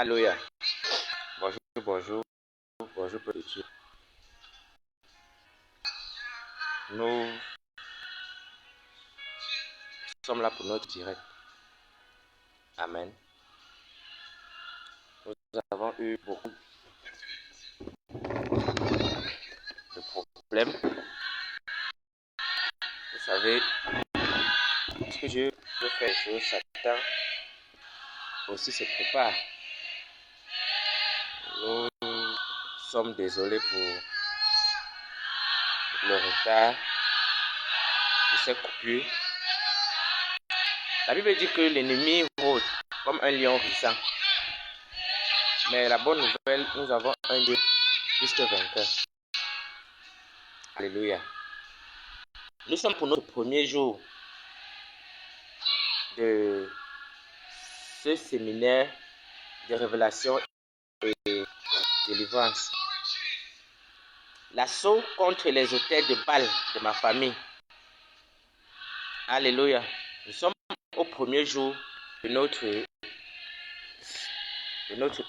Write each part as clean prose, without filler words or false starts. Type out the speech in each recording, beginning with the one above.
Alléluia. Bonjour, peuple de Dieu. Nous sommes là pour notre direct. Amen. Nous avons eu beaucoup de problèmes. Vous savez, ce que Dieu veut faire les choses, Satan aussi se prépare. Nous sommes désolés pour le retard, pour ces coupures. La Bible dit que l'ennemi rôde comme un lion rugissant. Mais la bonne nouvelle, nous avons un Dieu plus que vainqueur. Alléluia. Nous sommes pour notre premier jour de ce séminaire de révélation et de délivrance. L'assaut contre les autels de Baal de ma famille. Alléluia. Nous sommes au premier jour de notre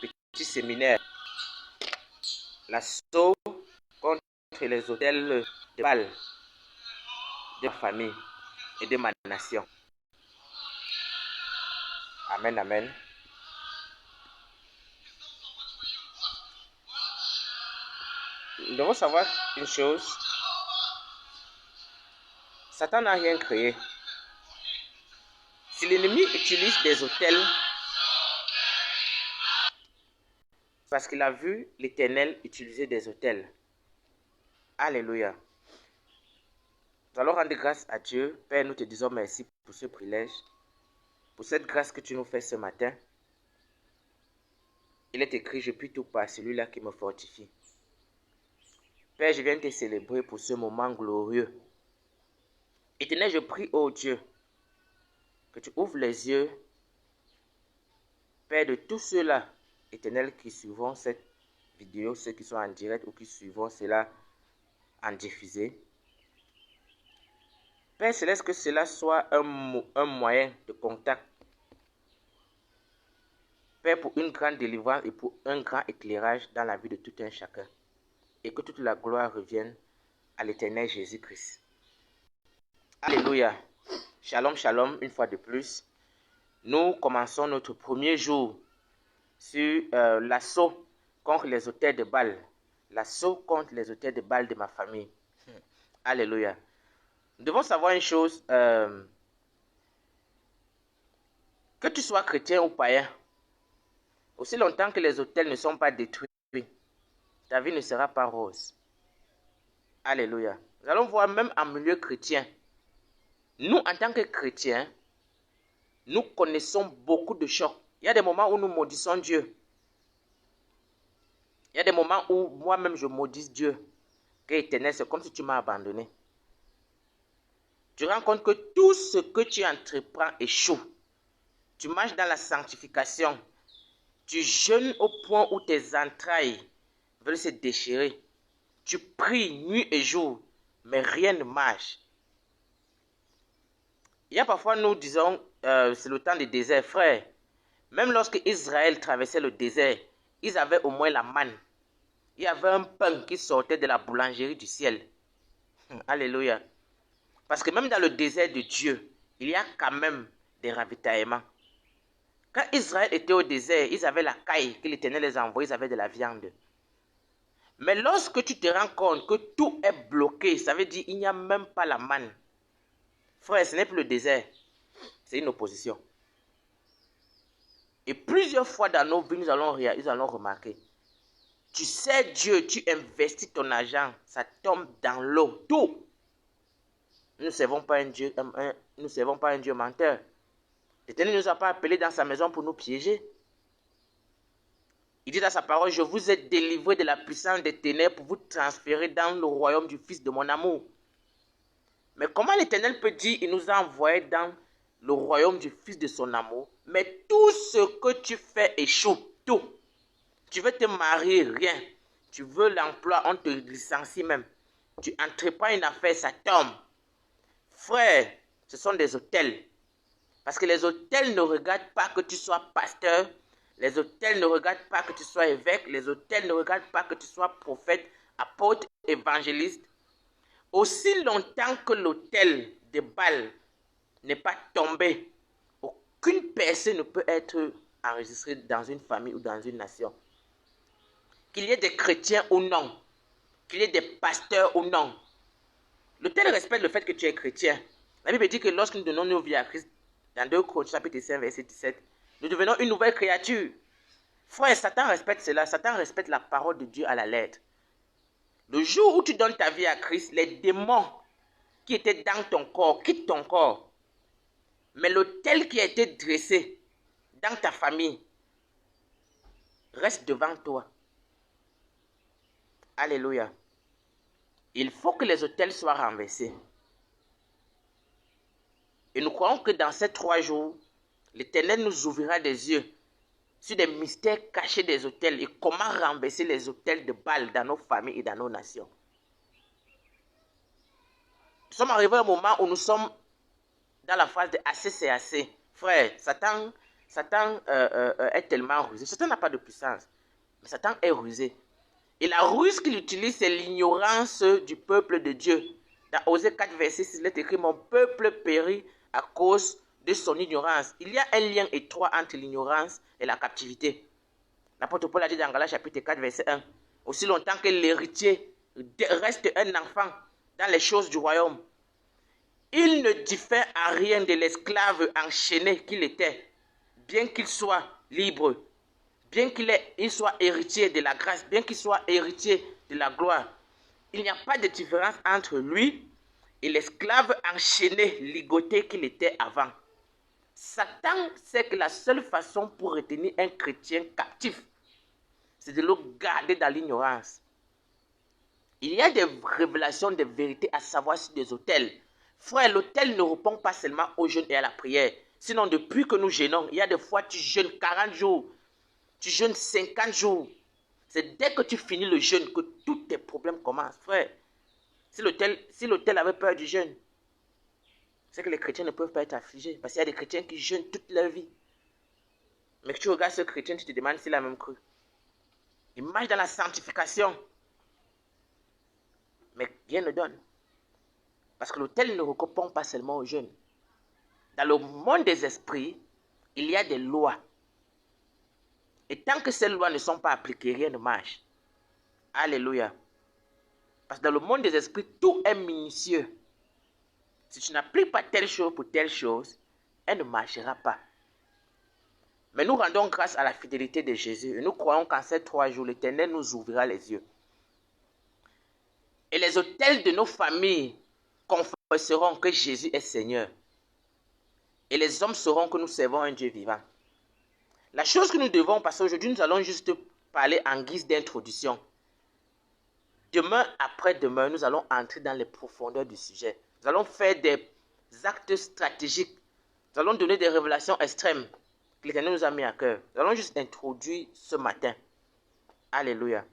petit séminaire. L'assaut contre les autels de Baal de ma famille et de ma nation. Amen, amen. Nous devons savoir une chose. Satan n'a rien créé. Si l'ennemi utilise des autels, parce qu'il a vu l'Éternel utiliser des autels. Alléluia. Nous allons rendre grâce à Dieu. Père, nous te disons merci pour ce privilège, pour cette grâce que tu nous fais ce matin. Il est écrit, je puis tout par celui-là qui me fortifie. Père, je viens te célébrer pour ce moment glorieux. Éternel, je prie, ô Dieu, que tu ouvres les yeux, Père, de tous ceux-là, Éternel, qui suivront cette vidéo, ceux qui sont en direct ou qui suivront cela en diffusé. Père Céleste, que cela soit un moyen de contact. Père, pour une grande délivrance et pour un grand éclairage dans la vie de tout un chacun. Et que toute la gloire revienne à l'Éternel Jésus-Christ. Alléluia. Shalom, shalom, une fois de plus. Nous commençons notre premier jour sur l'assaut contre les autels de Baal. L'assaut contre les autels de Baal de ma famille. Alléluia. Nous devons savoir une chose. Que tu sois chrétien ou païen, aussi longtemps que les autels ne sont pas détruits, ta vie ne sera pas rose. Alléluia. Nous allons voir même en milieu chrétien. Nous, en tant que chrétiens, nous connaissons beaucoup de chocs. Il y a des moments où nous maudissons Dieu. Il y a des moments où moi-même je maudis Dieu. Que Éternel, c'est comme si tu m'as abandonné. Tu rends compte que tout ce que tu entreprends échoue. Tu marches dans la sanctification. Tu jeûnes au point où tes entrailles veulent se déchirer. Tu pries nuit et jour, mais rien ne marche. Il y a parfois, nous disons, c'est le temps du désert. Frère, même lorsque Israël traversait le désert, ils avaient au moins la manne. Il y avait un pain qui sortait de la boulangerie du ciel. Alléluia. Parce que même dans le désert de Dieu, il y a quand même des ravitaillements. Quand Israël était au désert, ils avaient la caille que l'Éternel les a envoyés, ils avaient de la viande. Mais lorsque tu te rends compte que tout est bloqué, ça veut dire qu'il n'y a même pas la manne. Frère, ce n'est plus le désert, c'est une opposition. Et plusieurs fois dans nos vies, nous allons remarquer. Tu sais Dieu, tu investis ton argent, ça tombe dans l'eau, tout. Nous ne servons pas un Dieu, nous servons pas un Dieu menteur. L'Éternel ne nous a pas appelés dans sa maison pour nous piéger. Il dit dans sa parole, je vous ai délivré de la puissance des ténèbres pour vous transférer dans le royaume du Fils de mon amour. Mais comment l'Éternel peut dire, il nous a envoyés dans le royaume du Fils de son amour, mais tout ce que tu fais échoue, tout. Tu veux te marier, rien. Tu veux l'emploi, on te licencie même. Tu entreprends une affaire, ça tombe. Frère, ce sont des autels. Parce que les autels ne regardent pas que tu sois pasteur, Les autels ne regardent pas que tu sois évêque. Les autels ne regardent pas que tu sois prophète, apôtre, évangéliste. Aussi longtemps que l'autel de Baal n'est pas tombé, aucune personne ne peut être enregistrée dans une famille ou dans une nation. Qu'il y ait des chrétiens ou non, qu'il y ait des pasteurs ou non. L'autel respecte le fait que tu es chrétien. La Bible dit que lorsque nous donnons nos vies à Christ, dans 2 Corinthiens chapitre 5, verset 17, nous devenons une nouvelle créature. Frère, Satan respecte cela. Satan respecte la parole de Dieu à la lettre. Le jour où tu donnes ta vie à Christ, les démons qui étaient dans ton corps quittent ton corps. Mais l'autel qui a été dressé dans ta famille reste devant toi. Alléluia. Il faut que les autels soient renversés. Et nous croyons que dans ces 3 jours, l'Éternel nous ouvrira des yeux sur des mystères cachés des autels et comment renverser les autels de Baal dans nos familles et dans nos nations. Nous sommes arrivés à un moment où nous sommes dans la phase de assez c'est assez. Frère, Satan est tellement rusé. Satan n'a pas de puissance, mais Satan est rusé. Et la ruse qu'il utilise, c'est l'ignorance du peuple de Dieu. Dans Osée 4, verset 6, il est écrit « Mon peuple périt à cause de son ignorance ». Il y a un lien étroit entre l'ignorance et la captivité. L'apôtre Paul a dit dans Galates chapitre 4, verset 1, « Aussi longtemps que l'héritier reste un enfant dans les choses du royaume, il ne diffère en rien de l'esclave enchaîné qu'il était, bien qu'il soit libre, bien qu'il soit héritier de la grâce, bien qu'il soit héritier de la gloire. Il n'y a pas de différence entre lui et l'esclave enchaîné, ligoté qu'il était avant. Satan sait que la seule façon pour retenir un chrétien captif, c'est de le garder dans l'ignorance. Il y a des révélations, des vérités à savoir sur des autels. Frère, l'autel ne répond pas seulement au jeûne et à la prière. Sinon, depuis que nous jeûnons, il y a des fois tu jeûnes 40 jours, tu jeûnes 50 jours. C'est dès que tu finis le jeûne que tous tes problèmes commencent. Frère, si l'autel avait peur du jeûne, c'est que les chrétiens ne peuvent pas être affligés. Parce qu'il y a des chrétiens qui jeûnent toute leur vie. Mais que tu regardes ce chrétien, tu te demandes s'il a même cru. Il marche dans la sanctification. Mais rien ne donne. Parce que l'autel ne répond pas seulement aux jeunes. Dans le monde des esprits, il y a des lois. Et tant que ces lois ne sont pas appliquées, rien ne marche. Alléluia. Parce que dans le monde des esprits, tout est minutieux. Si tu n'appliques pas telle chose pour telle chose, elle ne marchera pas. Mais nous rendons grâce à la fidélité de Jésus. Et nous croyons qu'en ces 3 jours, l'Éternel nous ouvrira les yeux. Et les autels de nos familles confesseront que Jésus est Seigneur. Et les hommes sauront que nous servons un Dieu vivant. La chose que nous devons, parce qu'aujourd'hui nous allons juste parler en guise d'introduction. Demain, après-demain, nous allons entrer dans les profondeurs du sujet. Nous allons faire des actes stratégiques. Nous allons donner des révélations extrêmes que l'Éternel nous a mis à cœur. Nous allons juste introduire ce matin. Alléluia.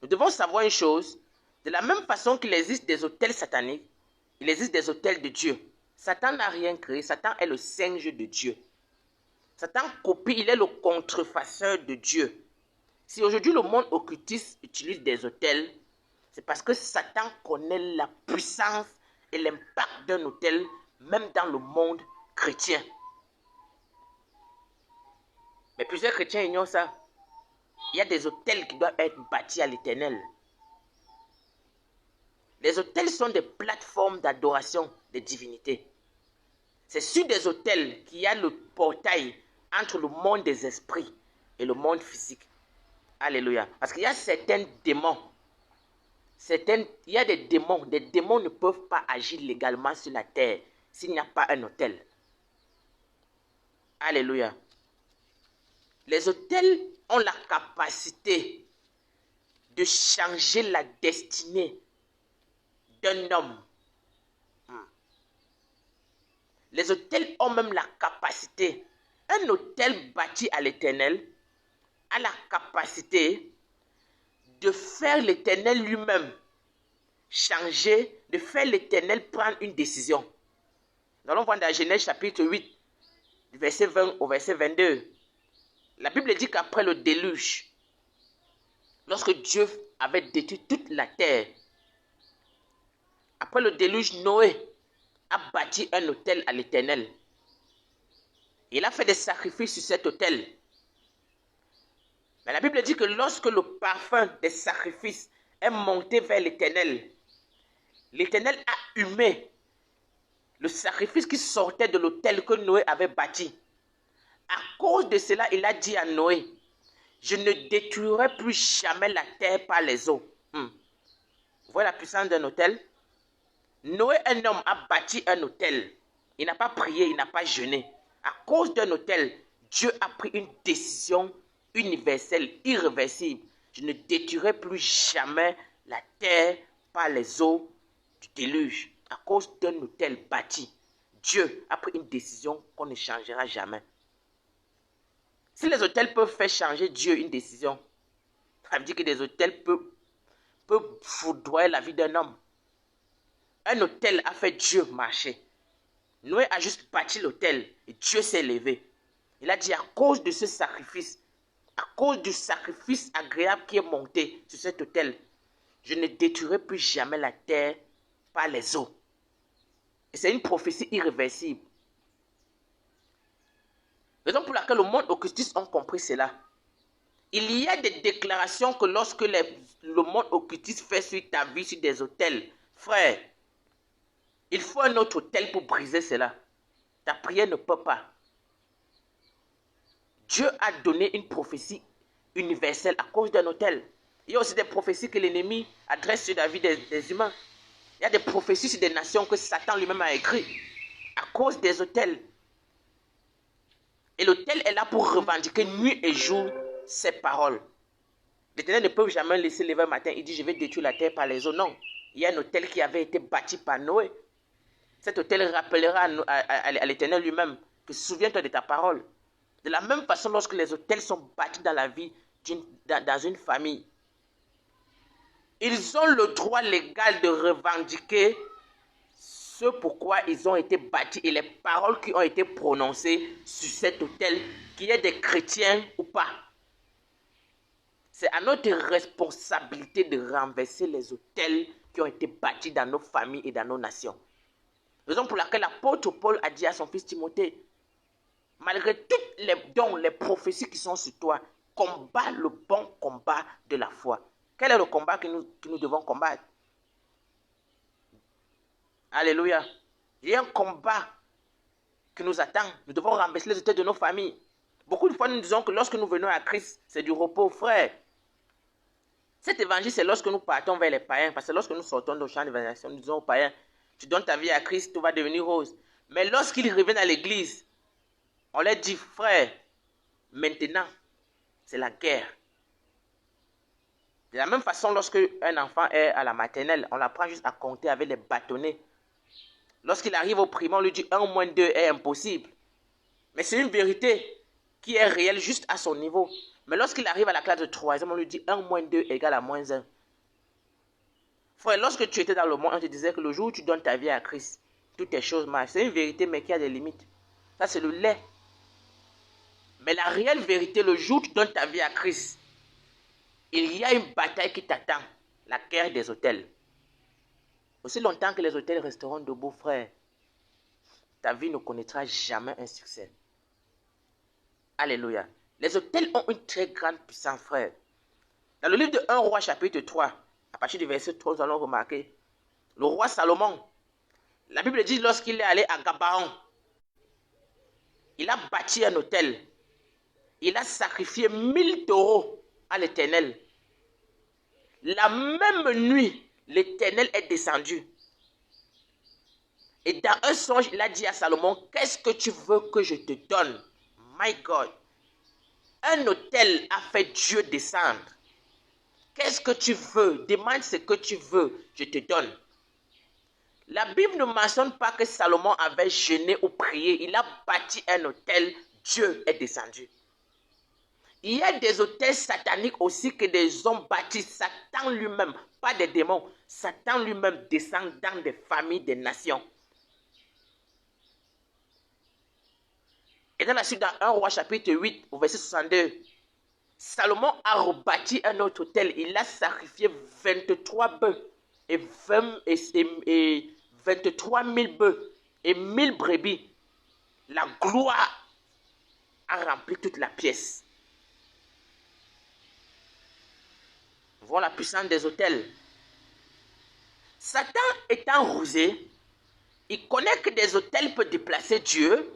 Nous devons savoir une chose. De la même façon qu'il existe des autels sataniques, il existe des autels de Dieu. Satan n'a rien créé. Satan est le singe de Dieu. Satan copie, il est le contrefaçeur de Dieu. Si aujourd'hui le monde occultiste utilise des autels, c'est parce que Satan connaît la puissance et l'impact d'un autel, même dans le monde chrétien. Mais plusieurs chrétiens ignorent ça. Il y a des autels qui doivent être bâtis à l'Éternel. Les autels sont des plateformes d'adoration des divinités. C'est sur des autels qu'il y a le portail entre le monde des esprits et le monde physique. Alléluia. Parce qu'il y a certains démons. Il y a des démons. Des démons ne peuvent pas agir légalement sur la terre s'il n'y a pas un autel. Alléluia. Les autels ont la capacité de changer la destinée d'un homme. Les autels ont même la capacité. Un autel bâti à l'Éternel a la capacité de faire l'Éternel lui-même changer, de faire l'Éternel prendre une décision. Nous allons voir dans Genèse chapitre 8, du verset 20 au verset 22. La Bible dit qu'après le déluge, lorsque Dieu avait détruit toute la terre, après le déluge, Noé a bâti un autel à l'Éternel. Il a fait des sacrifices sur cet autel. Mais la Bible dit que lorsque le parfum des sacrifices est monté vers l'Éternel, l'Éternel a humé le sacrifice qui sortait de l'autel que Noé avait bâti. À cause de cela, il a dit à Noé, je ne détruirai plus jamais la terre par les eaux. Vous voyez la puissance d'un autel? Noé, un homme, a bâti un autel. Il n'a pas prié, il n'a pas jeûné. À cause d'un autel, Dieu a pris une décision universelle, irréversible. Je ne détruirai plus jamais la terre par les eaux du déluge. À cause d'un autel bâti, Dieu a pris une décision qu'on ne changera jamais. Si les autels peuvent faire changer Dieu une décision, ça veut dire que des autels peuvent foudroyer la vie d'un homme. Un autel a fait Dieu marcher. Noé a juste bâti l'autel et Dieu s'est levé. Il a dit à cause de ce sacrifice, à cause du sacrifice agréable qui est monté sur cet autel, je ne détruirai plus jamais la terre par les eaux. Et c'est une prophétie irréversible. Raison pour laquelle le monde occultiste a compris cela. Il y a des déclarations que lorsque le monde occultiste fait sur ta vie, sur des autels, frère, il faut un autre autel pour briser cela. Ta prière ne peut pas. Dieu a donné une prophétie universelle à cause d'un autel. Il y a aussi des prophéties que l'ennemi adresse sur la vie des humains. Il y a des prophéties sur des nations que Satan lui-même a écrites à cause des autels. Et l'autel est là pour revendiquer nuit et jour ses paroles. L'Éternel ne peut jamais laisser lever un matin. Il dit, je vais détruire la terre par les eaux. Non. Il y a un autel qui avait été bâti par Noé. Cet autel rappellera à l'Éternel lui-même que souviens-toi de ta parole. De la même façon, lorsque les autels sont bâtis dans la vie, dans une famille, ils ont le droit légal de revendiquer ce pourquoi ils ont été bâtis et les paroles qui ont été prononcées sur cet autel, qu'il y ait des chrétiens ou pas. C'est à notre responsabilité de renverser les autels qui ont été bâtis dans nos familles et dans nos nations. Raison pour laquelle l'apôtre Paul a dit à son fils Timothée, malgré tous les dons, les prophéties qui sont sur toi, combat le bon combat de la foi. Quel est le combat que nous devons combattre? Alléluia. Il y a un combat qui nous attend. Nous devons renverser les autels de nos familles. Beaucoup de fois, nous disons que lorsque nous venons à Christ, c'est du repos, frère. Cet évangile, c'est lorsque nous partons vers les païens. Parce que lorsque nous sortons du champ d'évangélisation, nous disons aux païens, tu donnes ta vie à Christ, tout va devenir rose. Mais lorsqu'ils reviennent à l'église, on leur dit, frère, maintenant, c'est la guerre. De la même façon, lorsque un enfant est à la maternelle, on l'apprend juste à compter avec les bâtonnets. Lorsqu'il arrive au primaire, on lui dit 1 moins 2 est impossible. Mais c'est une vérité qui est réelle juste à son niveau. Mais lorsqu'il arrive à la classe de 3e, on lui dit 1 moins 2 égale à moins 1. Frère, lorsque tu étais dans le monde, on te disait que le jour où tu donnes ta vie à Christ, toutes les choses marchent. C'est une vérité, mais qui a des limites. Ça, c'est le lait. Mais la réelle vérité, le jour où tu donnes ta vie à Christ, il y a une bataille qui t'attend. La guerre des autels. Aussi longtemps que les autels resteront debout, frère, ta vie ne connaîtra jamais un succès. Alléluia. Les autels ont une très grande puissance, frère. Dans le livre de 1 roi chapitre 3, à partir du verset 3, nous allons remarquer, le roi Salomon, la Bible dit lorsqu'il est allé à Gabaon, il a bâti un autel. Il a sacrifié 1000 taureaux à l'Éternel. La même nuit, l'Éternel est descendu. Et dans un songe, il a dit à Salomon, qu'est-ce que tu veux que je te donne? My God. Un autel a fait Dieu descendre. Qu'est-ce que tu veux? Demande ce que tu veux, je te donne. La Bible ne mentionne pas que Salomon avait jeûné ou prié. Il a bâti un autel, Dieu est descendu. Il y a des autels sataniques aussi que des hommes bâtissent. Satan lui-même, pas des démons. Satan lui-même descend dans des familles, des nations. Et dans la suite, dans 1 Roi chapitre 8, au verset 62, Salomon a rebâti un autre autel. Il a sacrifié 23 bœufs et 23 000 bœufs et 1000 brebis. La gloire a rempli toute la pièce. Voilà la puissance des autels. Satan étant rusé, il connaît que des autels peuvent déplacer Dieu,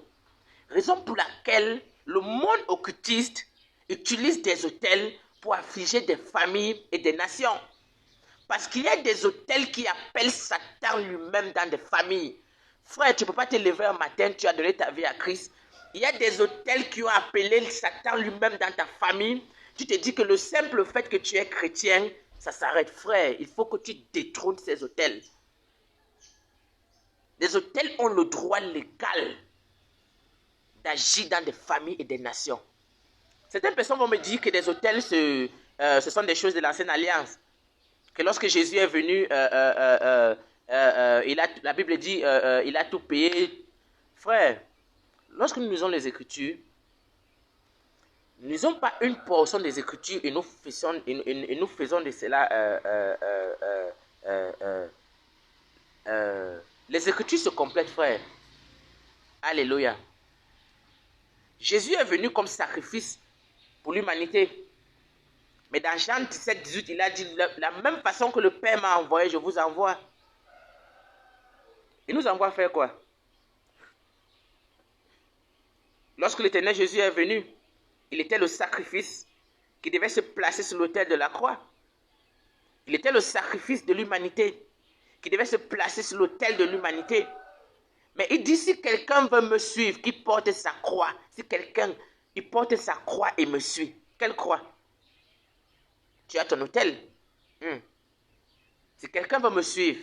raison pour laquelle le monde occultiste utilise des autels pour affliger des familles et des nations. Parce qu'il y a des autels qui appellent Satan lui-même dans des familles. Frère, tu ne peux pas te lever un matin, tu as donné ta vie à Christ. Il y a des autels qui ont appelé Satan lui-même dans ta famille. Tu te dis que le simple fait que tu es chrétien, ça s'arrête. Frère, il faut que tu détrônes ces autels. Les autels ont le droit légal d'agir dans des familles et des nations. Certaines personnes vont me dire que les autels, ce sont des choses de l'ancienne alliance. Que lorsque Jésus est venu, la Bible dit, il a tout payé. Frère, lorsque nous lisons les Écritures, nous ne lisons pas une portion des Écritures et nous faisons de cela. Les Écritures se complètent, frère. Alléluia. Jésus est venu comme sacrifice pour l'humanité. Mais dans Jean 17, 18, il a dit, la même façon que le Père m'a envoyé, je vous envoie. Il nous envoie faire quoi? Lorsque l'Éternel Jésus est venu, il était le sacrifice qui devait se placer sur l'autel de la croix. Il était le sacrifice de l'humanité qui devait se placer sur l'autel de l'humanité. Mais il dit, si quelqu'un veut me suivre, qu'il porte sa croix. Si quelqu'un, il porte sa croix et me suit. Quelle croix? Tu as ton autel. Si quelqu'un veut me suivre,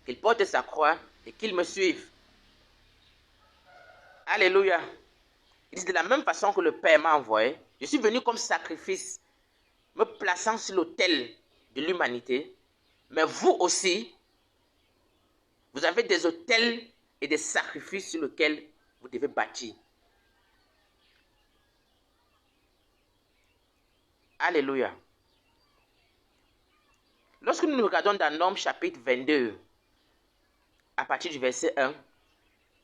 qu'il porte sa croix et qu'il me suive. Alléluia. Il dit, de la même façon que le Père m'a envoyé, je suis venu comme sacrifice, me plaçant sur l'autel de l'humanité. Mais vous aussi, vous avez des autels et des sacrifices sur lesquels vous devez bâtir. Alléluia. Lorsque nous regardons dans Nombres chapitre 22, à partir du verset 1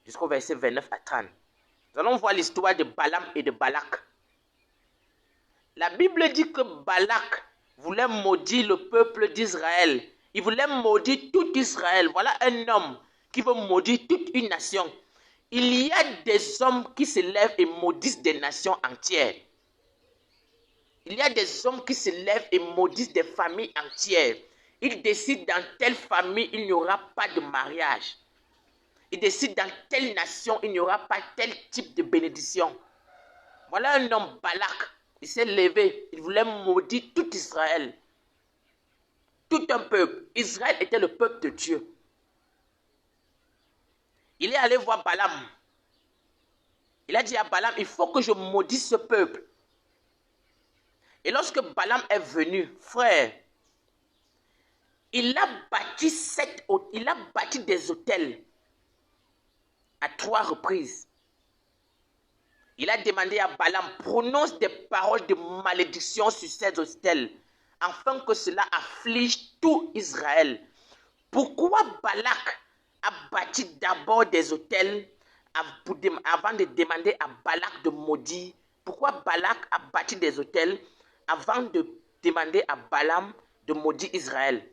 jusqu'au verset 29 à 30, nous allons voir l'histoire de Balaam et de Balak. La Bible dit que Balak voulait maudire le peuple d'Israël. Il voulait maudire tout Israël. Voilà un homme qui veut maudire toute une nation. Il y a des hommes qui se lèvent et maudissent des nations entières. Il y a des hommes qui se lèvent et maudissent des familles entières. Ils décident dans telle famille, il n'y aura pas de mariage. Ils décident dans telle nation, il n'y aura pas tel type de bénédiction. Voilà un homme, Balak. Il s'est levé. Il voulait maudire tout Israël. Tout un peuple. Israël était le peuple de Dieu. Il est allé voir Balaam. Il a dit à Balaam, il faut que je maudisse ce peuple. Et lorsque Balaam est venu, frère, il a bâti des autels à 3 reprises. Il a demandé à Balaam, prononce des paroles de malédiction sur ces autels, afin que cela afflige tout Israël. Pourquoi Balak a bâti d'abord des autels avant de demander à Balak de maudire? Pourquoi Balak a bâti des autels avant de demander à Balaam de maudire Israël?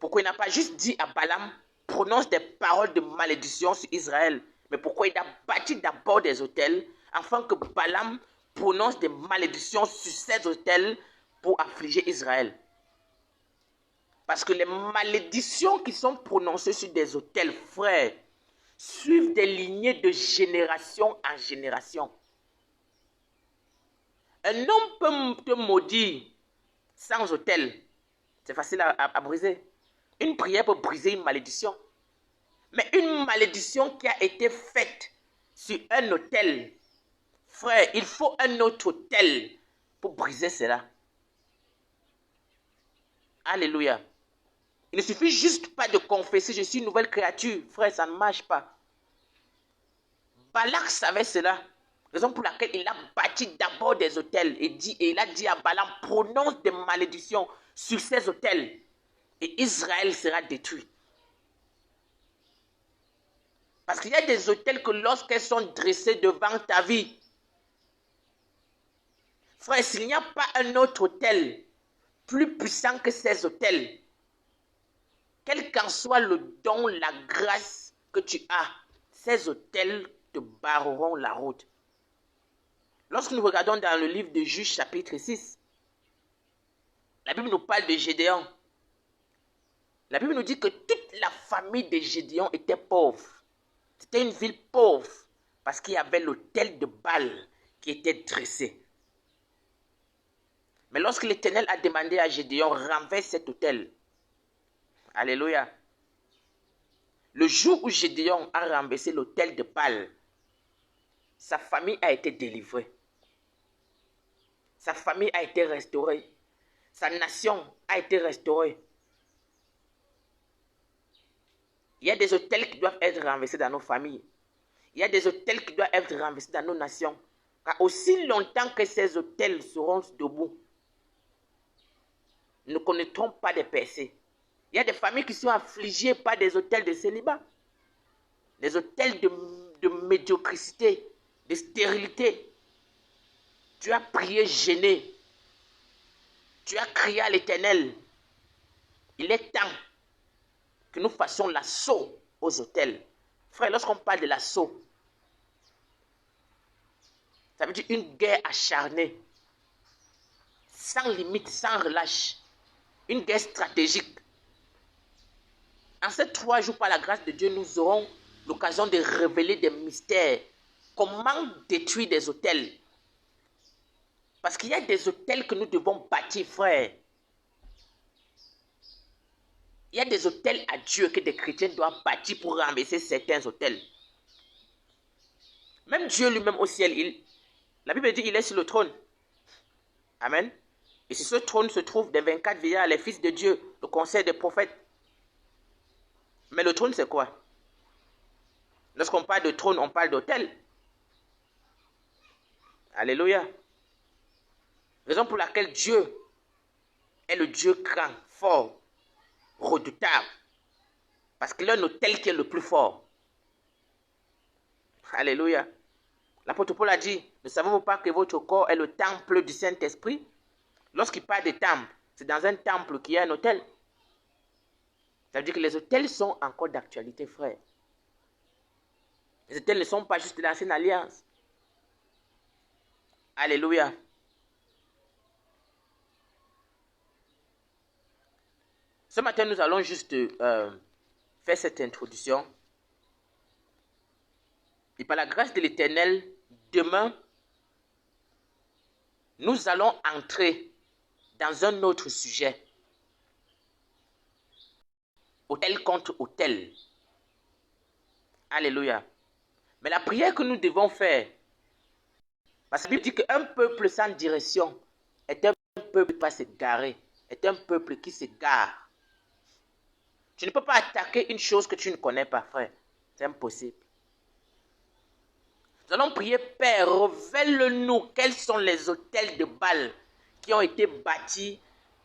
Pourquoi il n'a pas juste dit à Balaam, prononce des paroles de malédiction sur Israël? Mais pourquoi il a bâti d'abord des autels afin que Balaam prononce des malédictions sur ces autels pour affliger Israël? Parce que les malédictions qui sont prononcées sur des autels, frères, suivent des lignées de génération en génération. Un homme peut te maudire sans autel. C'est facile à briser. Une prière peut briser une malédiction. Mais une malédiction qui a été faite sur un autel, frère, il faut un autre autel pour briser cela. Alléluia. Il ne suffit juste pas de confesser, je suis une nouvelle créature. Frère, ça ne marche pas. Balak savait cela. Raison pour laquelle il a bâti d'abord des autels et il a dit à Balaam, prononce des malédictions sur ces autels et Israël sera détruit. Parce qu'il y a des autels que lorsqu'elles sont dressées devant ta vie, frère, s'il n'y a pas un autre autel plus puissant que ces autels, quel qu'en soit le don, la grâce que tu as, ces autels te barreront la route. Lorsque nous regardons dans le livre de Juges chapitre 6, la Bible nous parle de Gédéon. La Bible nous dit que toute la famille de Gédéon était pauvre. C'était une ville pauvre parce qu'il y avait l'autel de Baal qui était dressé. Mais lorsque l'Éternel a demandé à Gédéon, renverse cet autel. Alléluia. Le jour où Gédéon a renversé l'autel de Baal, sa famille a été délivrée. Sa famille a été restaurée. Sa nation a été restaurée. Il y a des autels qui doivent être renversés dans nos familles. Il y a des autels qui doivent être renversés dans nos nations. Car aussi longtemps que ces autels seront debout, nous ne connaîtrons pas de percées. Il y a des familles qui sont affligées par des autels de célibat. Des autels de médiocrité, de stérilité. Tu as prié gêné. Tu as crié à l'Éternel. Il est temps que nous fassions l'assaut aux autels. Frère, lorsqu'on parle de l'assaut, ça veut dire une guerre acharnée, sans limite, sans relâche. Une guerre stratégique. En ces 3 jours, par la grâce de Dieu, nous aurons l'occasion de révéler des mystères. Comment détruire des autels? Parce qu'il y a des autels que nous devons bâtir, frère. Il y a des autels à Dieu que des chrétiens doivent bâtir pour renverser certains autels. Même Dieu lui-même au ciel, la Bible dit qu'il est sur le trône. Amen. Et sur ce trône se trouvent des 24 vieillards, les fils de Dieu, le conseil des prophètes. Mais le trône, c'est quoi? Lorsqu'on parle de trône, on parle d'autel. Alléluia. Raison pour laquelle Dieu est le Dieu grand, fort, redoutable. Parce qu'il a un autel qui est le plus fort. Alléluia. L'apôtre Paul a dit, ne savez-vous pas que votre corps est le temple du Saint-Esprit? Lorsqu'il parle de temple, c'est dans un temple qu'il y a un autel. Ça veut dire que les autels sont encore d'actualité, frère. Les autels ne sont pas juste de l'ancienne alliance. Alléluia. Ce matin, nous allons juste faire cette introduction. Et par la grâce de l'Éternel, demain, nous allons entrer dans un autre sujet. Autel contre autel. Alléluia. Mais la prière que nous devons faire, parce que la Bible dit qu'un peuple sans direction est un peuple qui va se garer, est un peuple qui se gare. Tu ne peux pas attaquer une chose que tu ne connais pas, frère. C'est impossible. Nous allons prier, Père, révèle-nous quels sont les autels de Baal qui ont été bâtis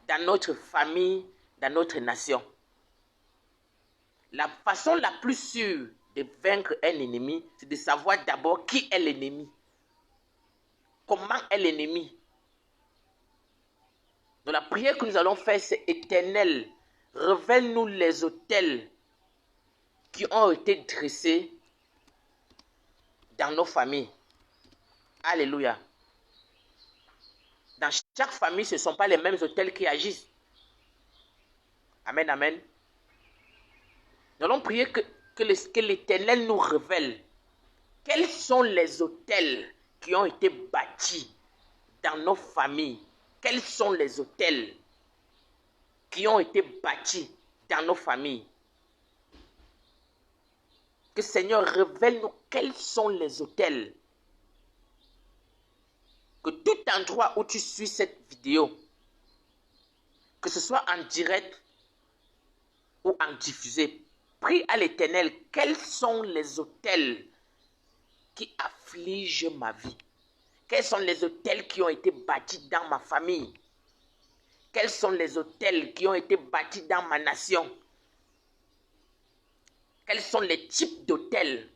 dans notre famille, dans notre nation. La façon la plus sûre de vaincre un ennemi, c'est de savoir d'abord qui est l'ennemi. Comment est l'ennemi? Donc la prière que nous allons faire, c'est Éternel, révèle-nous les autels qui ont été dressés dans nos familles. Alléluia. Dans chaque famille, ce ne sont pas les mêmes autels qui agissent. Amen, amen. Nous allons prier que l'Éternel nous révèle quels sont les autels qui ont été bâtis dans nos familles. Quels sont les autels qui ont été bâtis dans nos familles. Que Seigneur révèle-nous quels sont les autels. Que tout endroit où tu suis cette vidéo, que ce soit en direct ou en diffusé, prie à l'Éternel quels sont les autels qui affligent ma vie? Quels sont les autels qui ont été bâtis dans ma famille? Quels sont les autels qui ont été bâtis dans ma nation? Quels sont les types d'autels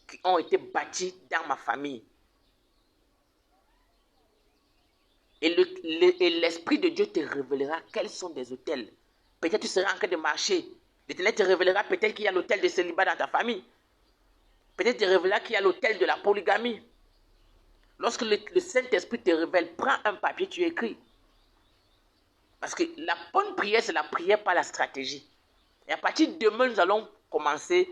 qui ont été bâtis dans ma famille? Et l'Esprit de Dieu te révélera quels sont des autels. Peut-être tu seras en train de marcher. L'Éternel te révélera peut-être qu'il y a l'autel de célibat dans ta famille. Peut-être te révélera qu'il y a l'autel de la polygamie. Lorsque le Saint-Esprit te révèle, prends un papier, tu écris. Parce que la bonne prière, c'est la prière par la stratégie. Et à partir de demain, nous allons commencer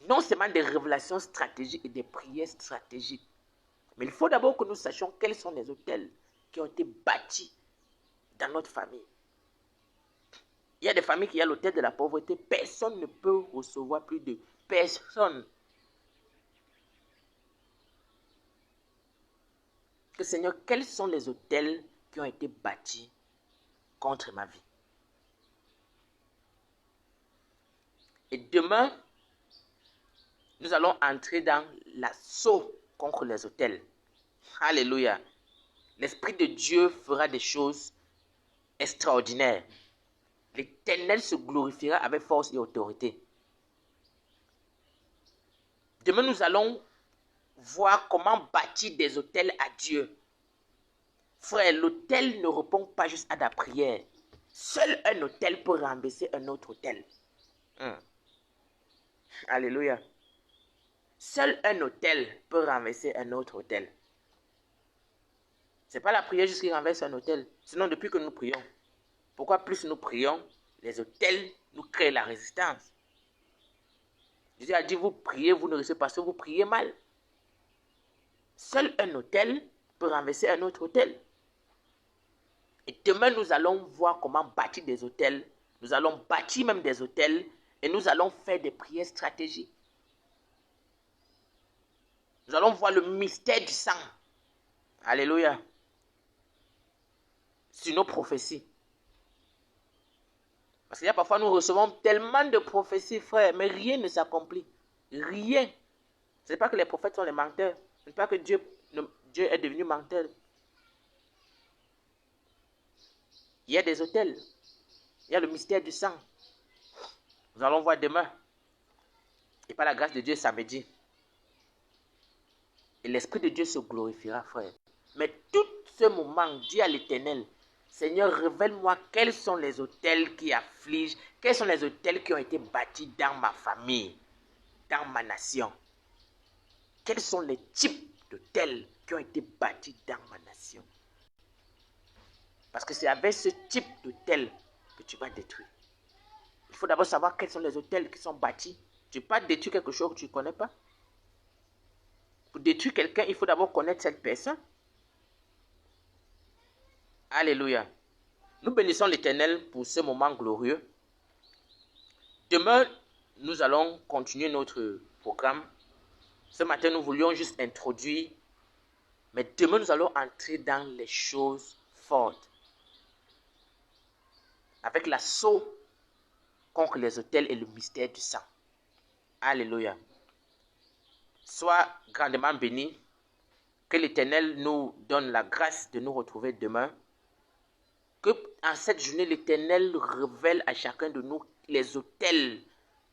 non seulement des révélations stratégiques et des prières stratégiques. Mais il faut d'abord que nous sachions quels sont les autels qui ont été bâtis dans notre famille. Il y a des familles qui ont l'autel de la pauvreté. Personne ne peut recevoir plus de personne. Que Seigneur, quels sont les autels qui ont été bâtis contre ma vie? Et demain, nous allons entrer dans l'assaut contre les autels. Alléluia. L'Esprit de Dieu fera des choses extraordinaires. L'Éternel se glorifiera avec force et autorité. Demain, nous allons voir comment bâtir des autels à Dieu. Frère, l'autel ne répond pas juste à la prière. Seul un autel peut renverser un autre autel. Alléluia. Seul un autel peut renverser un autre autel. Ce n'est pas la prière juste qui renverse un autel. Sinon, depuis que nous prions, pourquoi plus nous prions, les autels nous créent la résistance. Jésus a dit, vous priez, vous ne recevez pas parce que vous priez mal. Seul un autel peut renverser un autre autel. Et demain, nous allons voir comment bâtir des autels. Nous allons bâtir même des autels et nous allons faire des prières stratégiques. Nous allons voir le mystère du sang. Alléluia. Sur nos prophéties. Parce qu'il y a parfois, nous recevons tellement de prophéties, frère, mais rien ne s'accomplit. Rien. Ce n'est pas que les prophètes sont les menteurs. Ce n'est pas que Dieu est devenu menteur. Il y a des autels. Il y a le mystère du sang. Nous allons voir demain. Et par la grâce de Dieu, samedi. Et l'Esprit de Dieu se glorifiera, frère. Mais tout ce moment, dis à l'Éternel, Seigneur, révèle-moi quels sont les autels qui affligent, quels sont les autels qui ont été bâtis dans ma famille, dans ma nation. Quels sont les types d'autels qui ont été bâtis dans ma nation. Parce que c'est avec ce type d'autel que tu vas détruire. Il faut d'abord savoir quels sont les autels qui sont bâtis. Tu ne peux pas détruire quelque chose que tu ne connais pas. Pour détruire quelqu'un, il faut d'abord connaître cette personne. Alléluia. Nous bénissons l'Éternel pour ce moment glorieux. Demain, nous allons continuer notre programme. Ce matin, nous voulions juste introduire. Mais demain, nous allons entrer dans les choses fortes. Avec l'assaut contre les autels et le mystère du sang. Alléluia. Sois grandement béni. Que l'Éternel nous donne la grâce de nous retrouver demain. Que en cette journée, l'Éternel révèle à chacun de nous les autels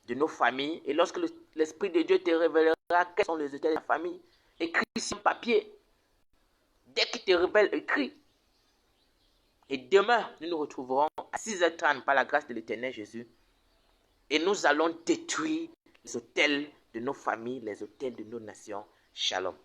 de nos familles. Et lorsque l'Esprit de Dieu te révélera quels sont les autels de la famille, écris sur papier. Dès qu'il te révèle, écris. Et demain, nous nous retrouverons à 6h30 par la grâce de l'Éternel Jésus. Et nous allons détruire les autels de nos familles, les autels de nos nations. Shalom.